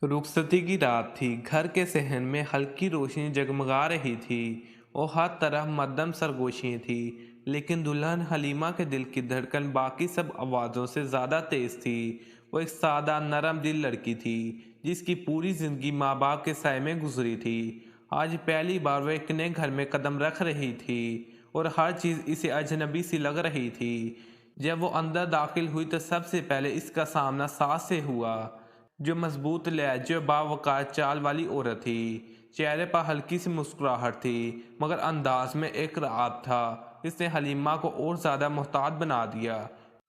रुखसती की रात थी। घर के सहन में हल्की रोशनी जगमगा रही थी और हर तरफ मद्दम सरगोशियाँ थी। लेकिन दुल्हन हलीमा के दिल की धड़कन बाकी सब आवाज़ों से ज़्यादा तेज़ थी। वो एक सादा नरम दिल लड़की थी जिसकी पूरी ज़िंदगी माँ बाप के साय में गुजरी थी। आज पहली बार वो एक नए घर में कदम रख रही थी और हर चीज़ इसे अजनबी सी लग रही थी। जब वो अंदर दाखिल हुई तो सबसे पहले इसका सामना सास से हुआ, जो मजबूत लहजे और बावकार चाल वाली औरत थी। चेहरे पर हल्की सी मुस्कुराहट थी, मगर अंदाज में एक राहत था। इसने हलीमा को और ज्यादा मोहतात बना दिया।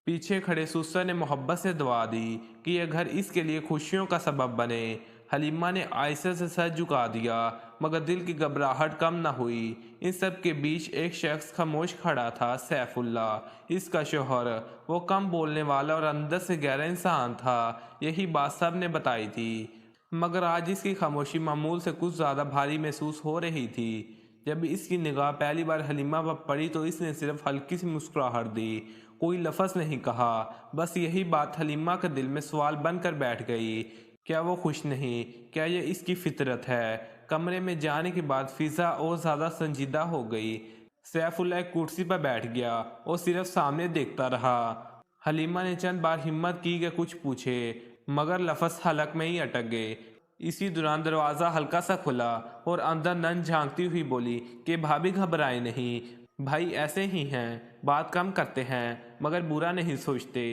पीछे खड़े सुसर ने मोहब्बत से दुआ दी कि यह घर इसके लिए खुशियों का सबब बने। हलीमा ने आयशा से सर झुका दिया, मगर दिल की घबराहट कम न हुई। इन सब के बीच एक शख्स खामोश खड़ा था, सैफुल्ला, इसका शोहर। वो कम बोलने वाला और अंदर से गहरा इंसान था। यही बात सब ने बताई थी, मगर आज इसकी खामोशी मामूल से कुछ ज़्यादा भारी महसूस हो रही थी। जब इसकी निगाह पहली बार हलीमा पर पड़ी तो इसने सिर्फ हल्की सी मुस्कुराहट दी, कोई लफ्ज़ नहीं कहा। बस यही बात हलीमा के दिल में सवाल बनकर बैठ गई। क्या वो खुश नहीं? क्या ये इसकी फितरत है? कमरे में जाने के बाद फिजा और ज़्यादा संजीदा हो गई। सैफुल्ला एक कुर्सी पर बैठ गया और सिर्फ सामने देखता रहा। हलीमा ने चंद बार हिम्मत की कि कुछ पूछे, मगर लफ्ज़ हलक में ही अटक गए। इसी दौरान दरवाज़ा हल्का सा खुला और अंदर नन झांकती हुई बोली कि भाभी घबराए नहीं, भाई ऐसे ही हैं, बात कम करते हैं मगर बुरा नहीं सोचते।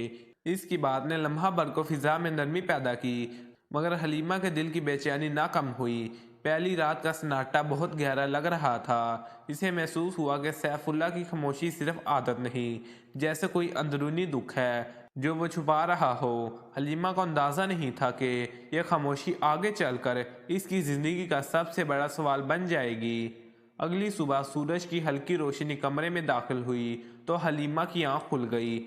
इसकी बात ने लम्हा भर को फिजा में नरमी पैदा की, मगर हलीमा के दिल की बेचैनी ना कम हुई। पहली रात का सन्नाटा बहुत गहरा लग रहा था। इसे महसूस हुआ कि सैफुल्ला की खामोशी सिर्फ आदत नहीं, जैसे कोई अंदरूनी दुख है जो वो छुपा रहा हो। हलीमा को अंदाज़ा नहीं था कि यह खामोशी आगे चलकर इसकी ज़िंदगी का सबसे बड़ा सवाल बन जाएगी। अगली सुबह सूरज की हल्की रोशनी कमरे में दाखिल हुई तो हलीमा की आंख खुल गई।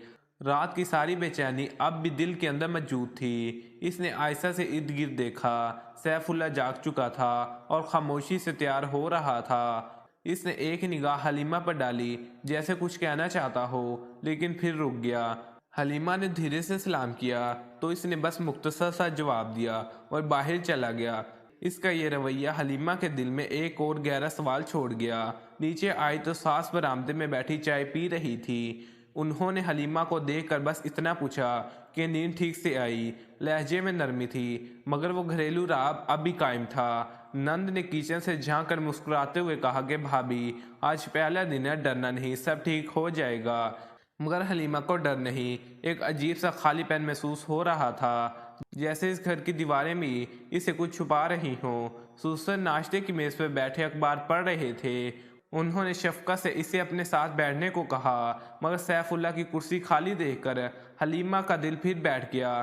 रात की सारी बेचैनी अब भी दिल के अंदर मौजूद थी। इसने आयशा से इर्द गिर्द देखा। सैफुल्ला जाग चुका था और खामोशी से तैयार हो रहा था। इसने एक निगाह हलीमा पर डाली, जैसे कुछ कहना चाहता हो, लेकिन फिर रुक गया। हलीमा ने धीरे से सलाम किया तो इसने बस मुख्तसर सा जवाब दिया और बाहर चला गया। इसका ये रवैया हलीमा के दिल में एक और गहरा सवाल छोड़ गया। नीचे आई तो सास बरामदे में बैठी चाय पी रही थी। उन्होंने हलीमा को देखकर बस इतना पूछा कि नींद ठीक से आई। लहजे में नरमी थी, मगर वो घरेलू राब अब भी कायम था। नंद ने किचन से झांक कर मुस्कुराते हुए कहा कि भाभी, आज पहला दिन है, डरना नहीं, सब ठीक हो जाएगा। मगर हलीमा को डर नहीं, एक अजीब सा खालीपन महसूस हो रहा था, जैसे इस घर की दीवारें भी इसे कुछ छुपा रही हों। सुसर नाश्ते की मेज पर बैठे अखबार पढ़ रहे थे। उन्होंने शफकत से इसे अपने साथ बैठने को कहा, मगर सैफुल्ला की कुर्सी खाली देखकर हलीमा का दिल फिर बैठ गया।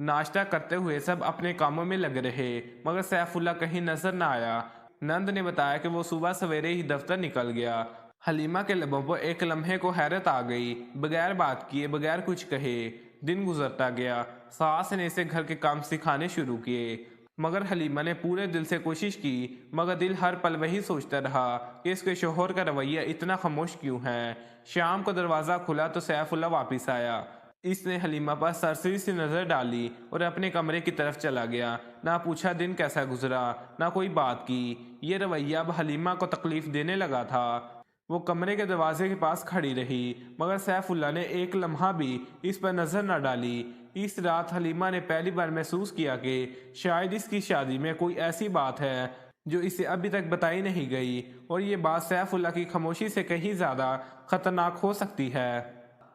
नाश्ता करते हुए सब अपने कामों में लग रहे, मगर सैफुल्ला कहीं नजर न आया। नंद ने बताया कि वो सुबह सवेरे ही दफ्तर निकल गया। हलीमा के लबों पर एक लम्हे को हैरत आ गई। बगैर बात किए, बगैर कुछ कहे दिन गुजरता गया। सास ने इसे घर के काम सिखाने शुरू किए, मगर हलीमा ने पूरे दिल से कोशिश की। मगर दिल हर पल वही सोचता रहा कि इसके शोहर का रवैया इतना खामोश क्यों है। शाम को दरवाज़ा खुला तो सैफुल्ला वापस आया। इसने हलीमा पर सरसरी सी नज़र डाली और अपने कमरे की तरफ चला गया। ना पूछा दिन कैसा गुजरा, ना कोई बात की। ये रवैया अब हलीमा को तकलीफ देने लगा था। वो कमरे के दरवाजे के पास खड़ी रही, मगर सैफुल्ला ने एक लम्हा भी इस पर नजर न डाली। इस रात हलीमा ने पहली बार महसूस किया कि शायद इसकी शादी में कोई ऐसी बात है जो इसे अभी तक बताई नहीं गई, और ये बात सैफुल्ला की खामोशी से कहीं ज्यादा खतरनाक हो सकती है।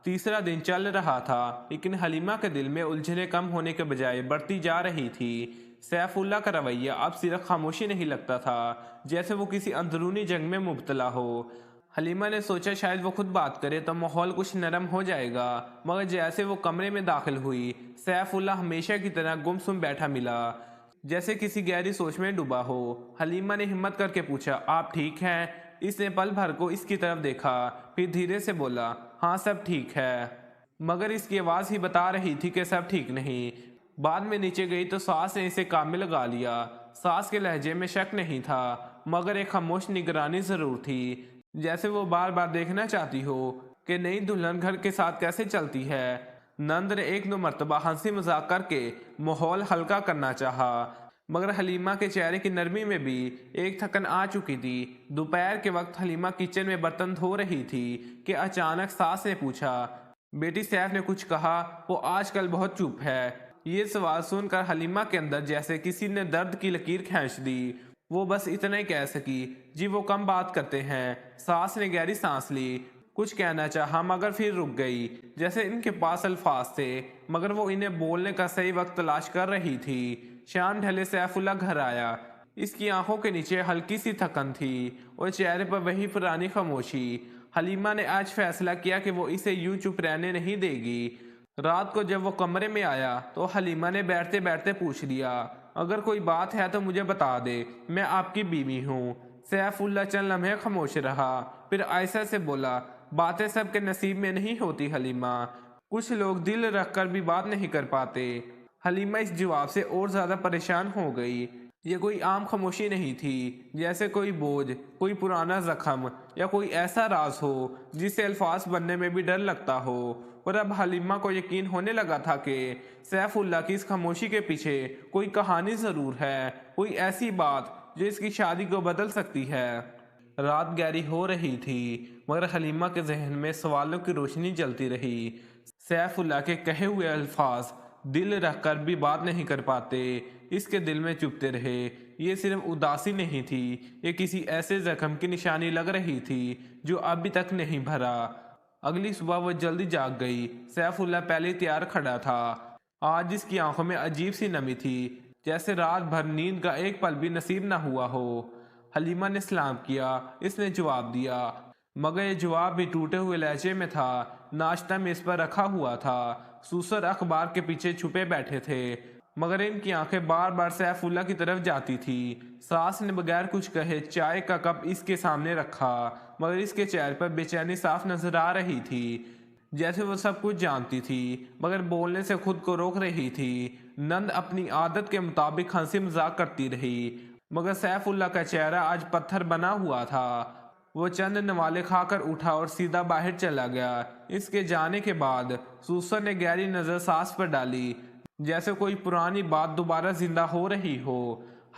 तीसरा दिन चल रहा था, लेकिन हलीमा के दिल में उलझने कम होने के बजाय बढ़ती जा रही थी। सैफुल्ला का रवैया अब सिर्फ खामोशी नहीं लगता था, जैसे वो किसी अंदरूनी जंग में मुब्तला हो। हलीमा ने सोचा शायद वो खुद बात करे तो माहौल कुछ नरम हो जाएगा, मगर जैसे वो कमरे में दाखिल हुई, सैफुल्ला हमेशा की तरह गुमसुम बैठा मिला, जैसे किसी गहरी सोच में डूबा हो। हलीमा ने हिम्मत करके पूछा, आप ठीक हैं? इसने पल भर को इसकी तरफ देखा, फिर धीरे से बोला, हाँ सब ठीक है। मगर इसकी आवाज़ ही बता रही थी कि सब ठीक नहीं। बाद में नीचे गई तो सास ने इसे काम में लगा लिया। सास के लहजे में शक नहीं था, मगर एक खामोश निगरानी ज़रूर थी, जैसे वो बार बार देखना चाहती हो कि नई दुल्हन घर के साथ कैसे चलती है। नंद ने एक दो मर्तबा हंसी मजाक करके माहौल हल्का करना चाहा, مگر حلیمہ کے چہرے کی نرمی میں بھی ایک تھکن آ چکی تھی۔ دوپہر کے وقت حلیمہ کچن میں برتن دھو رہی تھی کہ اچانک ساس نے پوچھا، بیٹی سیف نے کچھ کہا؟ وہ آج کل بہت چپ ہے۔ یہ سوال سن کر حلیمہ کے اندر جیسے کسی نے درد کی لکیر کھینچ دی۔ وہ بس اتنا ہی کہہ سکی، جی وہ کم بات کرتے ہیں۔ ساس نے گہری سانس لی، کچھ کہنا چاہا مگر پھر رک گئی، جیسے ان کے پاس الفاظ تھے مگر وہ انہیں بولنے کا صحیح وقت تلاش کر رہی تھی۔ شام ڈھلے سیف اللہ گھر آیا۔ اس کی آنکھوں کے نیچے ہلکی سی تھکن تھی اور چہرے پر وہی پرانی خاموشی۔ حلیمہ نے آج فیصلہ کیا کہ وہ اسے یوں چپ رہنے نہیں دے گی۔ رات کو جب وہ کمرے میں آیا تو حلیمہ نے بیٹھتے بیٹھتے پوچھ لیا، اگر کوئی بات ہے تو مجھے بتا دے، میں آپ کی بیوی ہوں۔ سیف اللہ چند لمحے خاموش رہا، پھر عائشہ سے بولا، باتیں سب کے نصیب میں نہیں ہوتی حلیمہ، کچھ لوگ دل رکھ کر بھی بات نہیں کر پاتے۔ حلیمہ اس جواب سے اور زیادہ پریشان ہو گئی۔ یہ کوئی عام خاموشی نہیں تھی، جیسے کوئی بوجھ، کوئی پرانا زخم یا کوئی ایسا راز ہو جس سے الفاظ بننے میں بھی ڈر لگتا ہو۔ اور اب حلیمہ کو یقین ہونے لگا تھا کہ سیف اللہ کی اس خاموشی کے پیچھے کوئی کہانی ضرور ہے، کوئی ایسی بات جو اس کی شادی کو بدل سکتی ہے۔ رات گہری ہو رہی تھی مگر حلیمہ کے ذہن میں سوالوں کی روشنی جلتی رہی۔ سیف اللہ کے کہے ہوئے الفاظ دل رکھ کر بھی بات نہیں کر پاتے، اس کے دل میں چپتے رہے۔ یہ صرف اداسی نہیں تھی، یہ کسی ایسے زخم کی نشانی لگ رہی تھی جو ابھی تک نہیں بھرا۔ اگلی صبح وہ جلدی جاگ گئی۔ سیف اللہ پہلے تیار کھڑا تھا۔ آج اس کی آنکھوں میں عجیب سی نمی تھی، جیسے رات بھر نیند کا ایک پل بھی نصیب نہ ہوا ہو۔ حلیمہ نے سلام کیا، اس نے جواب دیا مگر یہ جواب بھی ٹوٹے ہوئے لہجے میں تھا۔ ناشتہ میز پر رکھا ہوا تھا، سوسر اخبار کے پیچھے چھپے بیٹھے تھے مگر ان کی آنکھیں بار بار سیف اللہ کی طرف جاتی تھی۔ ساس نے بغیر کچھ کہے چائے کا کپ اس کے سامنے رکھا مگر اس کے چہرے پر بے چینی صاف نظر آ رہی تھی، جیسے وہ سب کچھ جانتی تھی مگر بولنے سے خود کو روک رہی تھی۔ نند اپنی عادت کے مطابق ہنسی مذاق کرتی رہی مگر سیف اللہ کا چہرہ آج پتھر بنا ہوا تھا۔ وہ چند نوالے کھا کر اٹھا اور سیدھا باہر چلا گیا۔ اس کے جانے کے بعد سوسر نے گہری نظر ساس پر ڈالی، جیسے کوئی پرانی بات دوبارہ زندہ ہو رہی ہو۔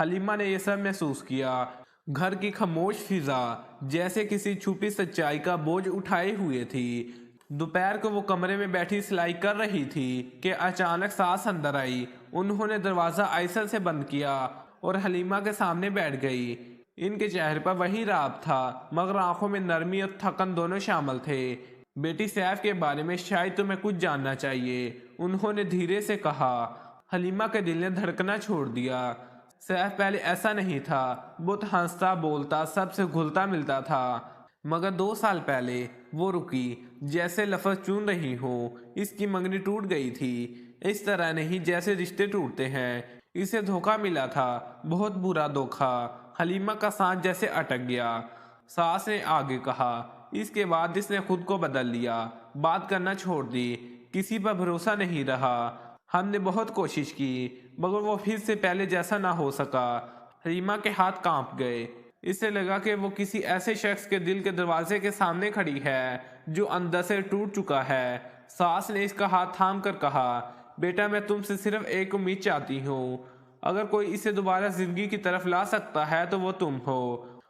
حلیمہ نے یہ سب محسوس کیا، گھر کی خاموش فضا جیسے کسی چھپی سچائی کا بوجھ اٹھائے ہوئے تھی۔ دوپہر کو وہ کمرے میں بیٹھی سلائی کر رہی تھی کہ اچانک ساس اندر آئی۔ انہوں نے دروازہ عائشہ سے بند کیا اور حلیمہ کے سامنے بیٹھ گئی۔ ان کے چہرے پر وہی رعب تھا مگر آنکھوں میں نرمی اور تھکن دونوں شامل تھے۔ بیٹی سیف کے بارے میں شاید تمہیں کچھ جاننا چاہیے، انہوں نے دھیرے سے کہا۔ حلیمہ کے دل نے دھڑکنا چھوڑ دیا۔ سیف پہلے ایسا نہیں تھا، بہت ہنستا بولتا سب سے گھلتا ملتا تھا مگر 2 سال پہلے وہ رکی، جیسے لفظ چن رہی ہوں۔ اس کی منگنی ٹوٹ گئی تھی، اس طرح نہیں جیسے رشتے ٹوٹتے ہیں۔ اسے دھوکہ ملا تھا، بہت برا دھوکہ۔ حلیمہ کا سانس جیسے اٹک گیا۔ ساس نے آگے کہا، اس کے بعد اس نے خود کو بدل لیا، بات کرنا چھوڑ دی، کسی پر بھروسہ نہیں رہا۔ ہم نے بہت کوشش کی مگر وہ پھر سے پہلے جیسا نہ ہو سکا۔ حلیمہ کے ہاتھ کانپ گئے، اسے لگا کہ وہ کسی ایسے شخص کے دل کے دروازے کے سامنے کھڑی ہے جو اندر سے ٹوٹ چکا ہے۔ ساس نے اس کا ہاتھ تھام کر کہا، بیٹا میں تم سے صرف ایک امید چاہتی ہوں، اگر کوئی اسے دوبارہ زندگی کی طرف لا سکتا ہے تو وہ تم ہو۔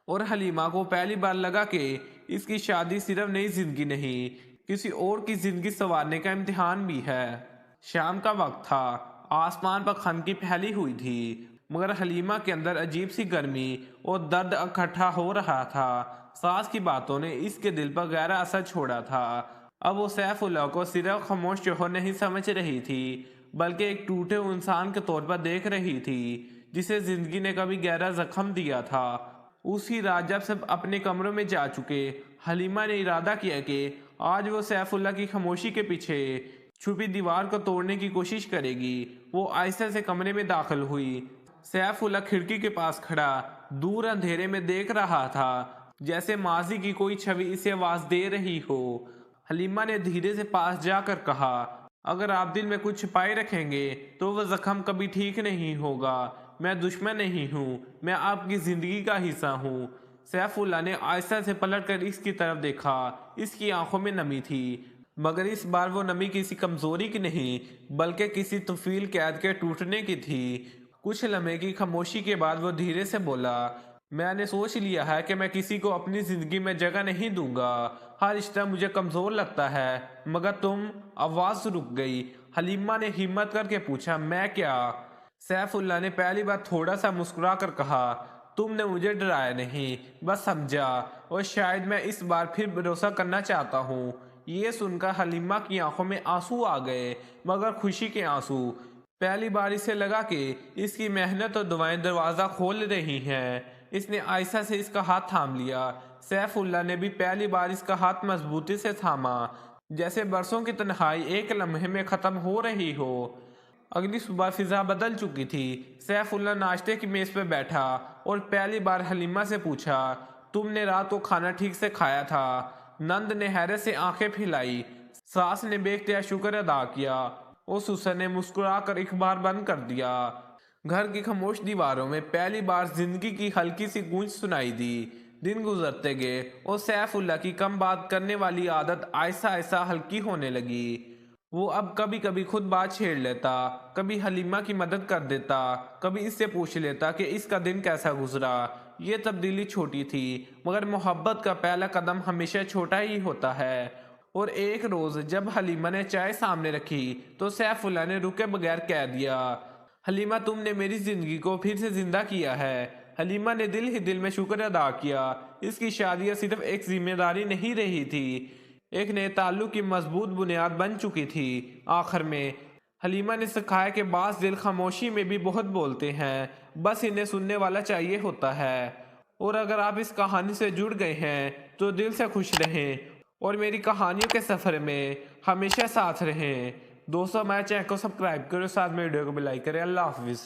اور حلیمہ کو پہلی بار لگا کہ اس کی شادی صرف نئی زندگی نہیں، کسی اور کی زندگی سنوارنے کا امتحان بھی ہے۔ شام کا وقت تھا، آسمان پر خنکی پھیلی ہوئی تھی مگر حلیمہ کے اندر عجیب سی گرمی اور درد اکٹھا ہو رہا تھا۔ ساس کی باتوں نے اس کے دل پر گہرا اثر چھوڑا تھا۔ اب وہ سیف اللہ کو صرف خاموش شوہر نہیں سمجھ رہی تھی بلکہ ایک ٹوٹے ہوئے انسان کے طور پر دیکھ رہی تھی جسے زندگی نے کبھی گہرا زخم دیا تھا۔ اسی رات جب سب اپنے کمروں میں جا چکے، حلیمہ نے ارادہ کیا کہ آج وہ سیف اللہ کی خاموشی کے پیچھے چھپی دیوار کو توڑنے کی کوشش کرے گی۔ وہ آہستہ سے کمرے میں داخل ہوئی۔ سیف اللہ کھڑکی کے پاس کھڑا دور اندھیرے میں دیکھ رہا تھا، جیسے ماضی کی کوئی چھوی اسے آواز دے رہی ہو۔ حلیمہ نے دھیرے سے پاس جا کر کہا، اگر آپ دل میں کچھ چھپائے رکھیں گے تو وہ زخم کبھی ٹھیک نہیں ہوگا۔ میں دشمن نہیں ہوں، میں آپ کی زندگی کا حصہ ہوں۔ سیف اللہ نے آہستہ سے پلٹ کر اس کی طرف دیکھا۔ اس کی آنکھوں میں نمی تھی مگر اس بار وہ نمی کسی کمزوری کی نہیں بلکہ کسی طویل قید کے ٹوٹنے کی تھی۔ कुछ लम्हे की खामोशी के बाद वो धीरे से बोला, मैंने सोच लिया है कि मैं किसी को अपनी जिंदगी में जगह नहीं दूंगा। हर रिश्ता मुझे कमजोर लगता है। मगर तुम। आवाज रुक गई। हलीमा ने हिम्मत करके पूछा, मैं क्या? सैफुल्ला ने पहली बार थोड़ा सा मुस्कुरा कर कहा, तुमने मुझे डराया नहीं, बस समझा। और शायद मैं इस बार फिर भरोसा करना चाहता हूँ। ये सुनकर हलीमा की आंखों में आंसू आ गए, मगर खुशी के आंसू। पहली बार इसे लगा कि इसकी मेहनत और दुआएं दरवाज़ा खोल रही हैं। इसने आयशा से इसका हाथ थाम लिया। सैफुल्ला ने भी पहली बार इसका हाथ मजबूती से थामा, जैसे बरसों की तन्हाई एक लम्हे में ख़त्म हो रही हो। अगली सुबह फिजा बदल चुकी थी। सैफुल्ला नाश्ते की मेज़ पर बैठा और पहली बार हलीमा से पूछा, तुमने रात को खाना ठीक से खाया था? नंद ने हैरत से आंखें फैलाई। सास ने बेख्तियार शुक्र अदा किया और सुसर ने मुस्कुराकर अखबार बंद कर दिया। घर की खामोश दीवारों में पहली बार जिंदगी की हल्की सी गूंज सुनाई दी। दिन गुजरते गए और सैफुल्ला की कम बात करने वाली आदत आहिस्ता आहिस्ता हल्की होने लगी। वो अब कभी कभी खुद बात छेड़ लेता, कभी हलीमा की मदद कर देता, कभी इससे पूछ लेता कि इसका दिन कैसा गुजरा। ये तब्दीली छोटी थी, मगर मोहब्बत का पहला कदम हमेशा छोटा ही होता है। और एक रोज जब हलीमा ने चाय सामने रखी तो सैफुल्ला ने रुके बगैर कह दिया, हलीमा, तुमने मेरी जिंदगी को फिर से जिंदा किया है। हलीमा ने दिल ही दिल में शुक्र अदा किया। इसकी शादी सिर्फ एक जिम्मेदारी नहीं रही थी, एक नए ताल्लुक की मजबूत बुनियाद बन चुकी थी। आखिर में हलीमा ने सिखाया कि बास दिल खामोशी में भी बहुत बोलते हैं, बस इन्हें सुनने वाला चाहिए होता है। और अगर आप इस कहानी से जुड़ गए हैं तो दिल से खुश रहें और मेरी कहानियों के सफ़र में हमेशा साथ रहें। दोस्तों, हमारे चैनल को सब्सक्राइब करो, साथ में वीडियो को भी लाइक करें। अल्लाह हाफिज़।